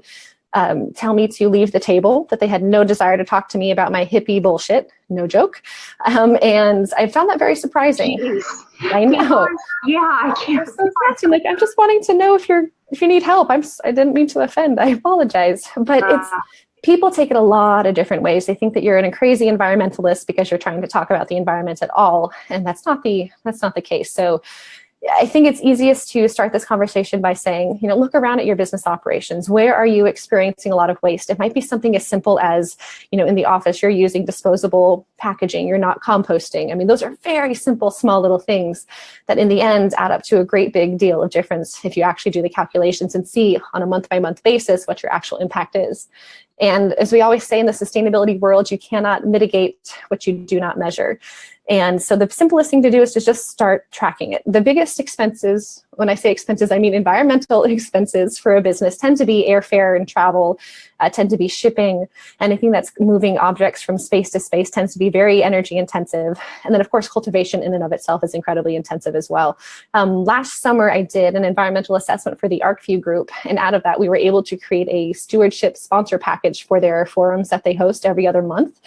B: tell me to leave the table, that they had no desire to talk to me about my hippie bullshit, no joke. And I found that very surprising. Jeez. I know.
A: Yeah, I can't.
B: So I'm just wanting to know if you need help. I didn't mean to offend. I apologize. But people take it a lot of different ways. They think that you're a crazy environmentalist because you're trying to talk about the environment at all, and that's not the case. So I think it's easiest to start this conversation by saying, look around at your business operations. Where are you experiencing a lot of waste? It might be something as simple as, in the office, you're using disposable packaging, you're not composting. I mean, those are very simple, small little things that in the end add up to a great big deal of difference if you actually do the calculations and see on a month-by-month basis what your actual impact is. And as we always say in the sustainability world, you cannot mitigate what you do not measure. And so the simplest thing to do is to just start tracking it. The biggest expenses, when I say expenses, I mean environmental expenses for a business, tend to be airfare and travel, tend to be shipping. Anything that's moving objects from space to space tends to be very energy intensive. And then of course, cultivation in and of itself is incredibly intensive as well. Last summer, I did an environmental assessment for the ArcView group. And out of that, we were able to create a stewardship sponsor package for their forums that they host every other month.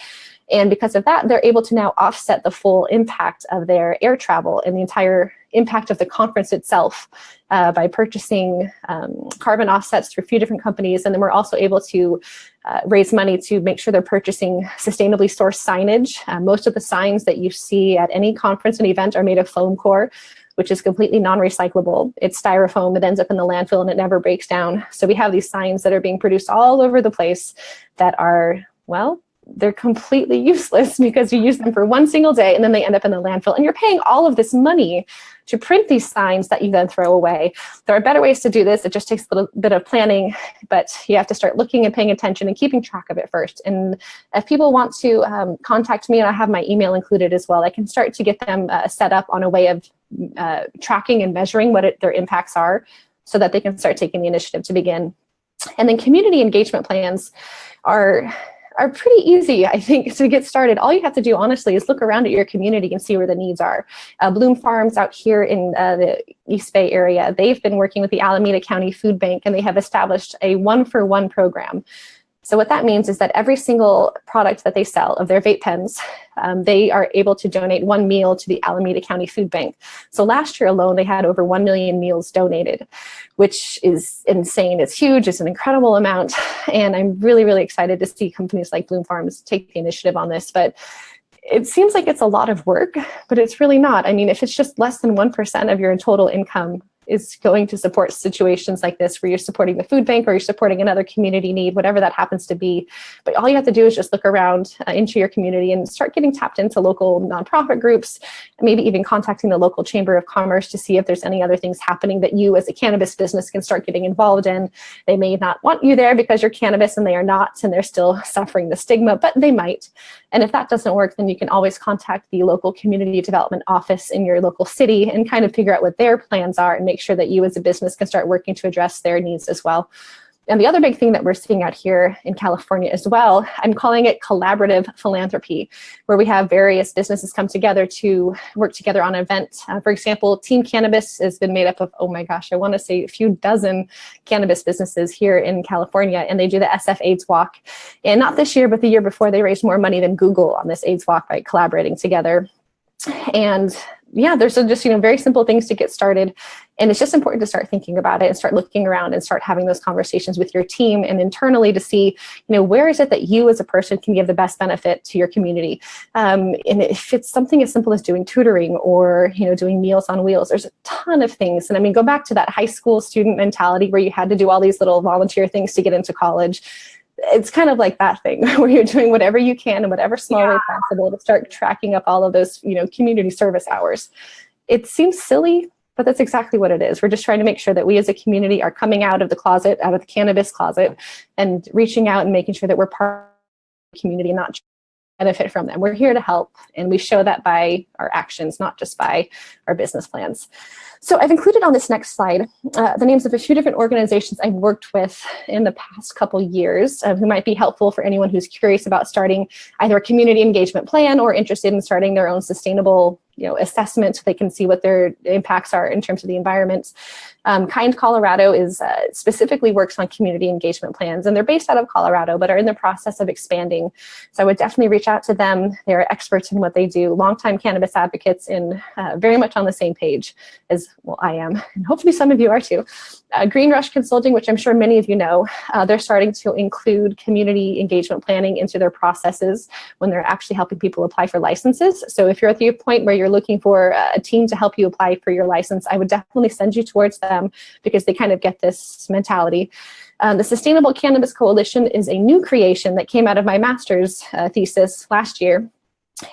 B: And because of that, they're able to now offset the full impact of their air travel and the entire impact of the conference itself by purchasing carbon offsets through a few different companies. And then we're also able to raise money to make sure they're purchasing sustainably sourced signage. Most of the signs that you see at any conference and event are made of foam core, which is completely non-recyclable. It's styrofoam that ends up in the landfill and it never breaks down. So we have these signs that are being produced all over the place that are, they're completely useless because you use them for one single day and then they end up in the landfill. And you're paying all of this money to print these signs that you then throw away. There are better ways to do this. It just takes a little bit of planning, but you have to start looking and paying attention and keeping track of it first. And if people want to contact me, and I have my email included as well, I can start to get them set up on a way of tracking and measuring what their impacts are so that they can start taking the initiative to begin. And then community engagement plans are pretty easy, I think, to get started. All you have to do, honestly, is look around at your community and see where the needs are. Bloom Farms out here in the East Bay area, they've been working with the Alameda County Food Bank, and they have established a 1-for-1 program. So what that means is that every single product that they sell of their vape pens, they are able to donate 1 meal to the Alameda County Food Bank. So last year alone, they had over 1 million meals donated, which is insane. It's huge. It's an incredible amount. And I'm really, really excited to see companies like Bloom Farms take the initiative on this. But it seems like it's a lot of work, but it's really not. I mean, if it's just less than 1% of your total income is going to support situations like this where you're supporting the food bank or you're supporting another community need, whatever that happens to be. But all you have to do is just look around into your community and start getting tapped into local nonprofit groups, maybe even contacting the local chamber of commerce to see if there's any other things happening that you as a cannabis business can start getting involved in. They may not want you there because you're cannabis and they are not, and they're still suffering the stigma, but they might. And if that doesn't work, then you can always contact the local community development office in your local city and kind of figure out what their plans are and make sure that you as a business can start working to address their needs as well. And the other big thing that we're seeing out here in California as well, I'm calling it collaborative philanthropy, where we have various businesses come together to work together on an event. For example, Team Cannabis has been made up of, oh my gosh, I want to say a few dozen cannabis businesses here in California, and they do the SF AIDS Walk. And not this year, but the year before, they raised more money than Google on this AIDS Walk by collaborating together. And yeah, there's just, very simple things to get started. And it's just important to start thinking about it and start looking around and start having those conversations with your team and internally to see, where is it that you as a person can give the best benefit to your community? And if it's something as simple as doing tutoring or, doing Meals on Wheels, there's a ton of things. And I mean, go back to that high school student mentality where you had to do all these little volunteer things to get into college. It's kind of like that thing where you're doing whatever you can in whatever small way possible to start tracking up all of those, community service hours. It seems silly, but that's exactly what it is. We're just trying to make sure that we as a community are coming out of the closet, out of the cannabis closet, and reaching out and making sure that we're part of the community and not just benefit from them. We're here to help, and we show that by our actions, not just by our business plans. So I've included on this next slide the names of a few different organizations I've worked with in the past couple years who might be helpful for anyone who's curious about starting either a community engagement plan or interested in starting their own sustainable assessment so they can see what their impacts are in terms of the environment. Kind Colorado is specifically works on community engagement plans, and they're based out of Colorado, but are in the process of expanding. So I would definitely reach out to them. They're experts in what they do, longtime cannabis advocates, and very much on the same page as, well, I am, and hopefully some of you are too. Green Rush Consulting, which I'm sure many of you know, they're starting to include community engagement planning into their processes when they're actually helping people apply for licenses. So if you're at the point where you're looking for a team to help you apply for your license, I would definitely send you towards them because they kind of get this mentality. The Sustainable Cannabis Coalition is a new creation that came out of my master's thesis last year.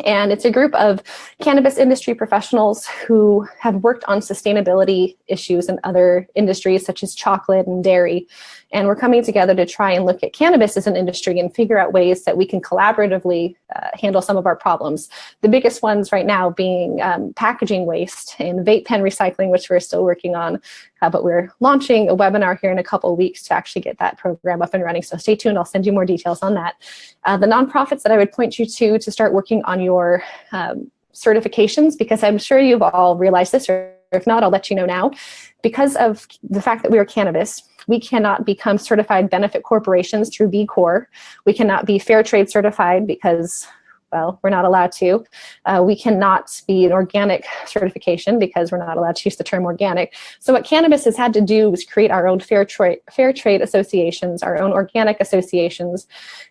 B: And it's a group of cannabis industry professionals who have worked on sustainability issues in other industries such as chocolate and dairy. And we're coming together to try and look at cannabis as an industry and figure out ways that we can collaboratively handle some of our problems. The biggest ones right now being packaging waste and vape pen recycling, which we're still working on. But we're launching a webinar here in a couple of weeks to actually get that program up and running. So stay tuned. I'll send you more details on that. The nonprofits that I would point you to start working on your certifications, because I'm sure you've all realized this, or if not, I'll let you know now. Because of the fact that we are cannabis, we cannot become certified benefit corporations through B Corp. We cannot be fair trade certified because, well, we're not allowed to. We cannot be an organic certification because we're not allowed to use the term organic. So what cannabis has had to do is create our own fair trade associations, our own organic associations,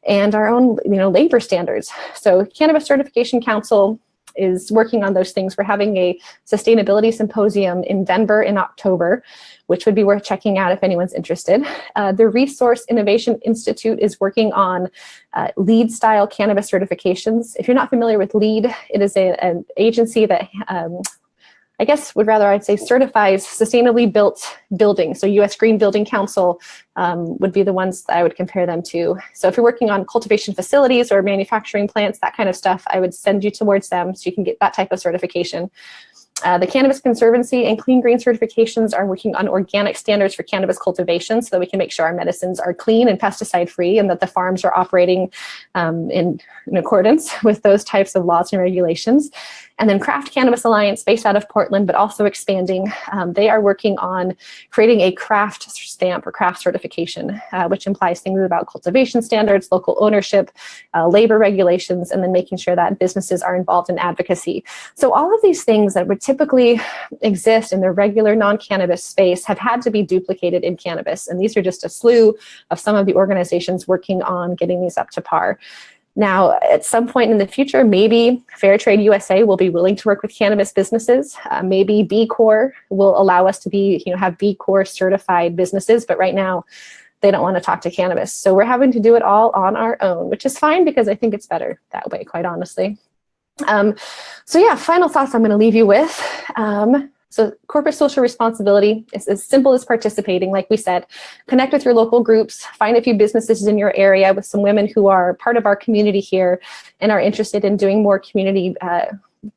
B: and our own labor standards. So Cannabis Certification Council is working on those things. We're having a sustainability symposium in Denver in October, which would be worth checking out if anyone's interested. The Resource Innovation Institute is working on LEED style cannabis certifications. If you're not familiar with LEED, it is an agency that I guess I'd say certifies sustainably built buildings. So US Green Building Council would be the ones that I would compare them to. So if you're working on cultivation facilities or manufacturing plants, that kind of stuff, I would send you towards them so you can get that type of certification. The Cannabis Conservancy and Clean Green certifications are working on organic standards for cannabis cultivation so that we can make sure our medicines are clean and pesticide free and that the farms are operating in accordance with those types of laws and regulations. And then Craft Cannabis Alliance, based out of Portland, but also expanding, they are working on creating a craft stamp or craft certification, which implies things about cultivation standards, local ownership, labor regulations, and then making sure that businesses are involved in advocacy. So all of these things that would typically exist in the regular non-cannabis space have had to be duplicated in cannabis. And these are just a slew of some of the organizations working on getting these up to par. Now, at some point in the future, maybe Fair Trade USA will be willing to work with cannabis businesses. Maybe B Corp will allow us to have B Corp certified businesses, but right now they don't want to talk to cannabis. So we're having to do it all on our own, which is fine because I think it's better that way, quite honestly. So yeah, final thoughts I'm going to leave you with. So corporate social responsibility is as simple as participating, like we said. Connect with your local groups, find a few businesses in your area with some women who are part of our community here and are interested in doing more community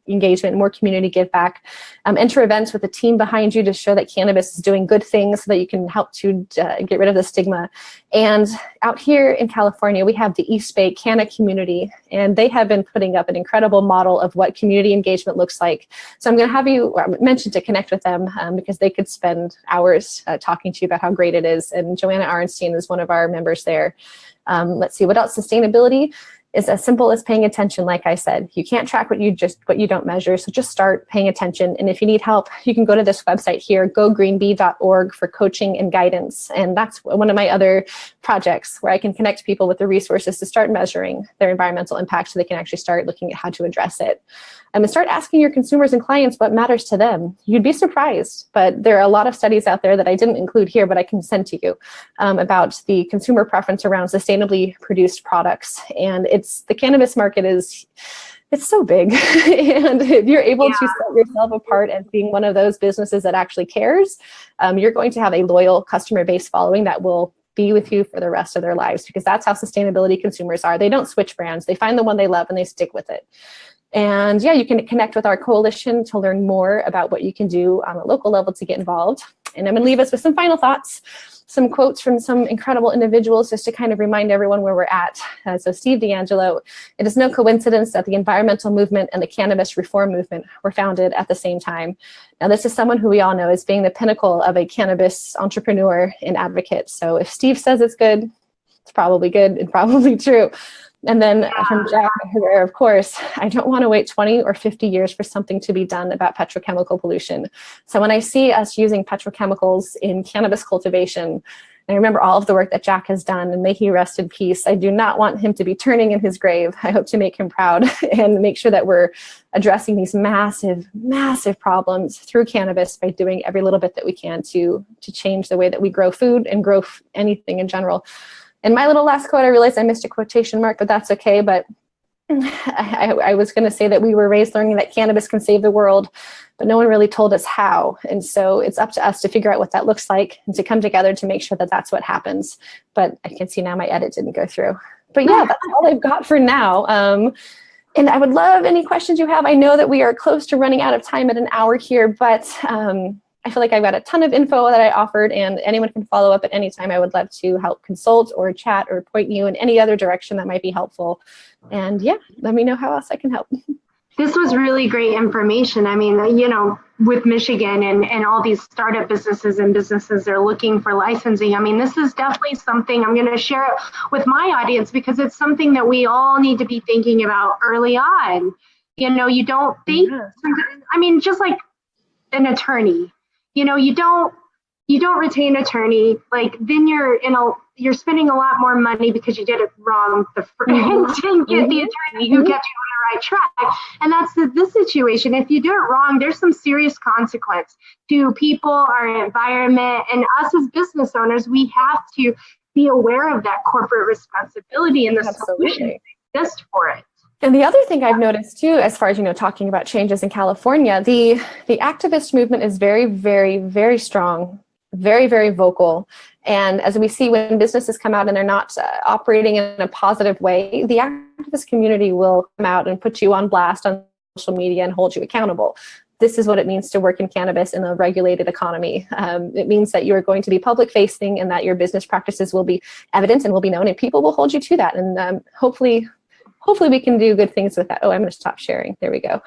B: engagement, more community give back. Enter events with a team behind you to show that cannabis is doing good things so that you can help to get rid of the stigma. And out here in California, we have the East Bay Canna community, and they have been putting up an incredible model of what community engagement looks like. So I'm going to have you mention to connect with them because they could spend hours talking to you about how great it is. And Joanna Arenstein is one of our members there. Let's see, what else? Sustainability is as simple as paying attention. Like I said, you can't track what you don't measure. So just start paying attention. And if you need help, you can go to this website here, gogreenbee.org, for coaching and guidance. And that's one of my other projects where I can connect people with the resources to start measuring their environmental impact so they can actually start looking at how to address it. And start asking your consumers and clients what matters to them. You'd be surprised, but there are a lot of studies out there that I didn't include here, but I can send to you about the consumer preference around sustainably produced products. And the cannabis market it's so big. And if you're able to set yourself apart as being one of those businesses that actually cares, you're going to have a loyal customer base following that will be with you for the rest of their lives, because that's how sustainability consumers are. They don't switch brands. They find the one they love and they stick with it. And yeah, you can connect with our coalition to learn more about what you can do on a local level to get involved. And I'm going to leave us with some final thoughts, some quotes from some incredible individuals just to kind of remind everyone where we're at. So Steve D'Angelo, it is no coincidence that the environmental movement and the cannabis reform movement were founded at the same time. Now, this is someone who we all know as being the pinnacle of a cannabis entrepreneur and advocate. So if Steve says it's good, it's probably good and probably true. And then from Jack, where, of course, I don't want to wait 20 or 50 years for something to be done about petrochemical pollution. So when I see us using petrochemicals in cannabis cultivation, and I remember all of the work that Jack has done, and may he rest in peace, I do not want him to be turning in his grave. I hope to make him proud and make sure that we're addressing these massive, massive problems through cannabis by doing every little bit that we can to change the way that we grow food and grow anything in general. And my little last quote, I realized I missed a quotation mark, but that's okay. But I was going to say that we were raised learning that cannabis can save the world, but no one really told us how. And so it's up to us to figure out what that looks like and to come together to make sure that that's what happens. But I can see now my edit didn't go through. But yeah, that's all I've got for now. And I would love any questions you have. I know that we are close to running out of time at an hour here, but I feel like I've got a ton of info that I offered, and anyone can follow up at any time. I would love to help consult or chat or point you in any other direction that might be helpful. And yeah, let me know how else I can help.
A: This was really great information. I mean, with Michigan and all these startup businesses and businesses are looking for licensing. I mean, this is definitely something I'm going to share it with my audience because it's something that we all need to be thinking about early on. You don't think, I mean, just like an attorney. You don't you don't retain attorney, like then you're spending a lot more money because you did it wrong and didn't get the attorney who kept you on the right track. And that's the situation. If you do it wrong, there's some serious consequence to people, our environment, and us as business owners. We have to be aware of that corporate responsibility and the solution that exists for it.
B: And the other thing I've noticed too, as far as, talking about changes in California, the activist movement is very, very, very strong, very, very vocal. And as we see when businesses come out and they're not operating in a positive way, the activist community will come out and put you on blast on social media and hold you accountable. This is what it means to work in cannabis in a regulated economy. It means that you're going to be public facing and that your business practices will be evident and will be known, and people will hold you to that. And hopefully we can do good things with that. Oh, I'm going to stop sharing. There we go.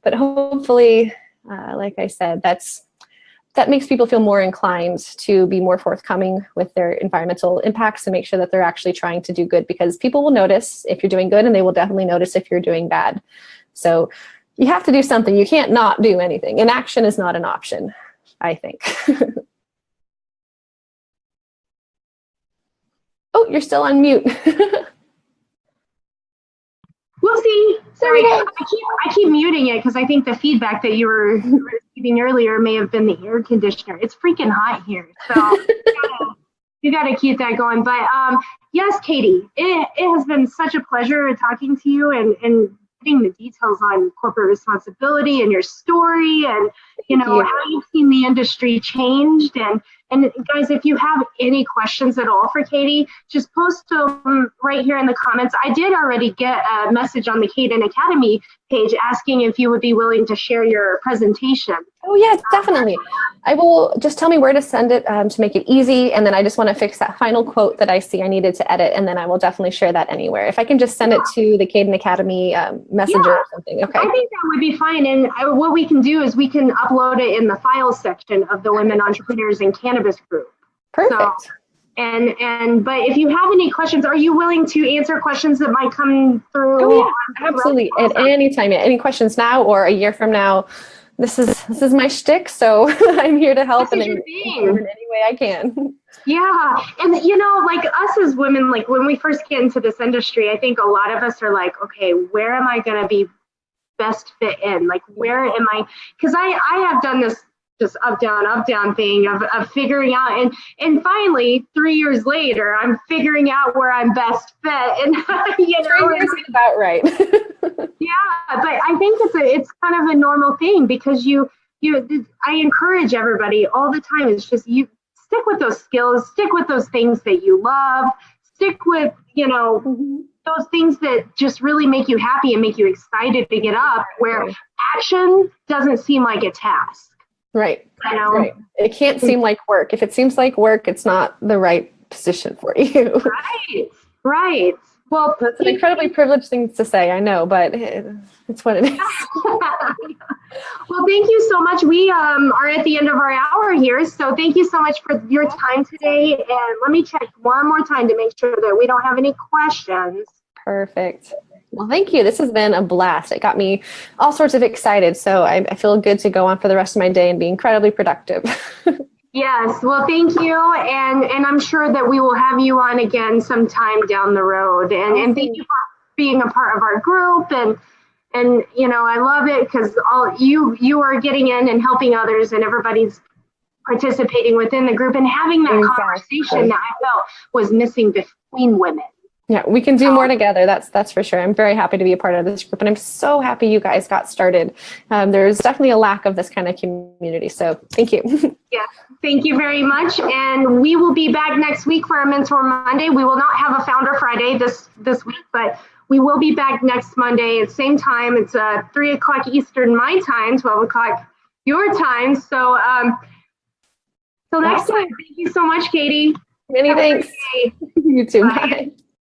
B: But hopefully, like I said, that makes people feel more inclined to be more forthcoming with their environmental impacts and make sure that they're actually trying to do good, because people will notice if you're doing good and they will definitely notice if you're doing bad. So you have to do something. You can't not do anything. Inaction is not an option, I think. Oh, you're still on mute.
A: We'll see. Sorry, I keep muting it because I think the feedback that you were receiving earlier may have been the air conditioner. It's freaking hot here, so you gotta keep that going. But yes, Katie, it has been such a pleasure talking to you and getting the details on corporate responsibility and your story and how you've seen the industry changed. And guys, if you have any questions at all for Katie, just post them right here in the comments. I did already get a message on the Caden Academy page asking if you would be willing to share your presentation.
B: Oh yeah, definitely. I will just tell me where to send it to make it easy. And then I just want to fix that final quote that I see I needed to edit. And then I will definitely share that anywhere. If I can just send it to the Caden Academy messenger or something. Okay.
A: I think that would be fine. And what we can do is we can upload it in the files section of the Women Entrepreneurs in Cannabis group.
B: Perfect.
A: So, but if you have any questions, are you willing to answer questions that might come through?
B: Oh, yeah, absolutely. At any time. Yeah. Any questions now or a year from now? This is my shtick, so I'm here to help in any way I can.
A: Yeah, and like us as women, like when we first get into this industry, I think a lot of us are like, okay, where am I going to be best fit in? Like, where am I? Because I have done this just up down thing of figuring out, and finally 3 years later, I'm figuring out where I'm best fit, and
B: 3 years is about right.
A: Yeah, but I think it's kind of a normal thing because I encourage everybody all the time. It's just you stick with those skills, stick with those things that you love, stick with those things that just really make you happy and make you excited to get up. Where action doesn't seem like a task.
B: Right. Right. It can't seem like work. If it seems like work, it's not the right position for you.
A: Right. Well,
B: that's an incredibly privileged thing to say, I know, but it's what it is.
A: Well, thank you so much. We are at the end of our hour here, so thank you so much for your time today. And let me check one more time to make sure that we don't have any questions.
B: Perfect. Well, thank you. This has been a blast. It got me all sorts of excited, so I feel good to go on for the rest of my day and be incredibly productive.
A: Yes, well, thank you, and I'm sure that we will have you on again sometime down the road. And thank you for being a part of our group. And I love it because all you are getting in and helping others, and everybody's participating within the group and having that conversation that I felt was missing between women.
B: Yeah, we can do more together. That's for sure. I'm very happy to be a part of this group, and I'm so happy you guys got started. There's definitely a lack of this kind of community, so thank you.
A: Yeah, thank you very much. And we will be back next week for our Mentor Monday. We will not have a Founder Friday this week, but we will be back next Monday at the same time. It's 3 o'clock Eastern my time, 12 o'clock your time. So next time, thank you so much, Katie.
B: Many thanks. You too. Bye.